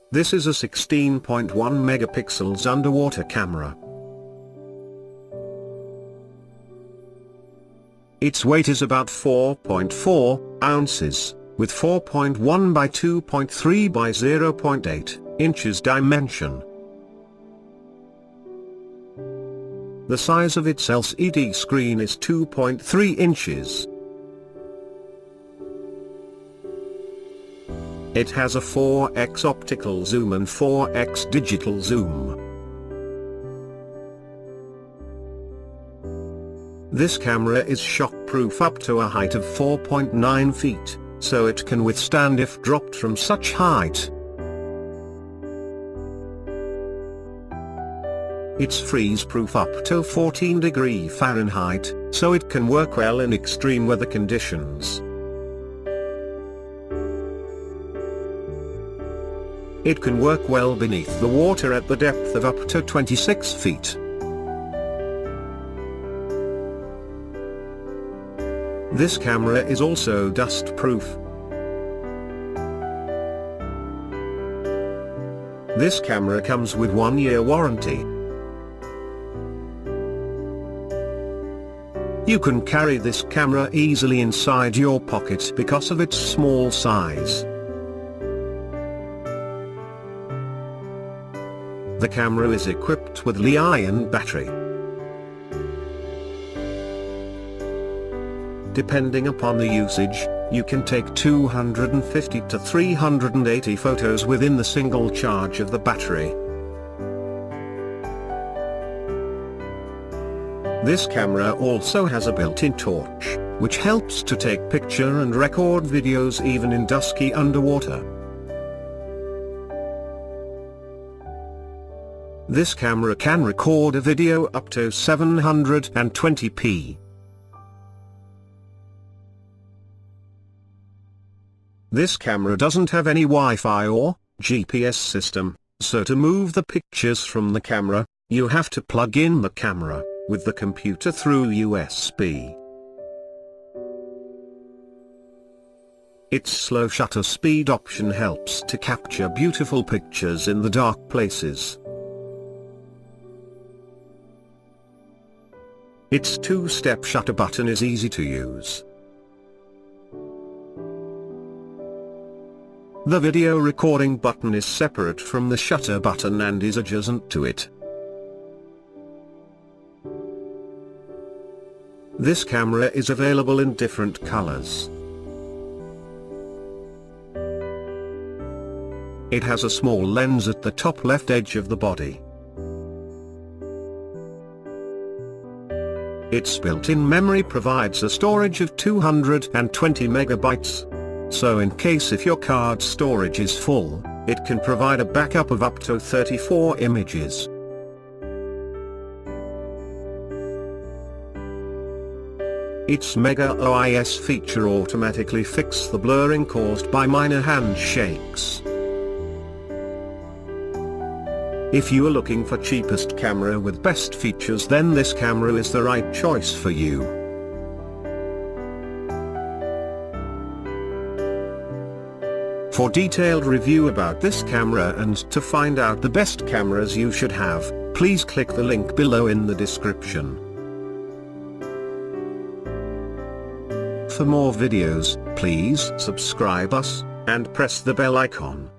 This is a 16.1 megapixels underwater camera. Its weight is about 4.4 ounces, with 4.1 by 2.3 by 0.8 inches dimension. The size of its LCD screen is 2.3 inches. It has a 4x optical zoom and 4x digital zoom. This camera is shock-proof up to a height of 4.9 feet, so it can withstand if dropped from such height. It's freeze-proof up to 14 degrees Fahrenheit, so it can work well in extreme weather conditions. It can work well beneath the water at the depth of up to 26 feet. This camera is also dust-proof. This camera comes with 1-year warranty. You can carry this camera easily inside your pocket because of its small size. The camera is equipped with Li-ion battery. Depending upon the usage, you can take 250 to 380 photos within the single charge of the battery. This camera also has a built-in torch, which helps to take picture and record videos even in dusky underwater. This camera can record a video up to 720p. This camera doesn't have any Wi-Fi or GPS system, so to move the pictures from the camera, you have to plug in the camera with the computer through USB. Its slow shutter speed option helps to capture beautiful pictures in the dark places. Its two-step shutter button is easy to use. The video recording button is separate from the shutter button and is adjacent to it. This camera is available in different colors. It has a small lens at the top left edge of the body. Its built-in memory provides a storage of 220 megabytes. So in case if your card storage is full, it can provide a backup of up to 34 images. Its Mega OIS feature automatically fixes the blurring caused by minor hand shakes. If you are looking for cheapest camera with best features, then this camera is the right choice for you. For detailed review about this camera and to find out the best cameras you should have, please click the link below in the description. For more videos, please subscribe us, and press the bell icon.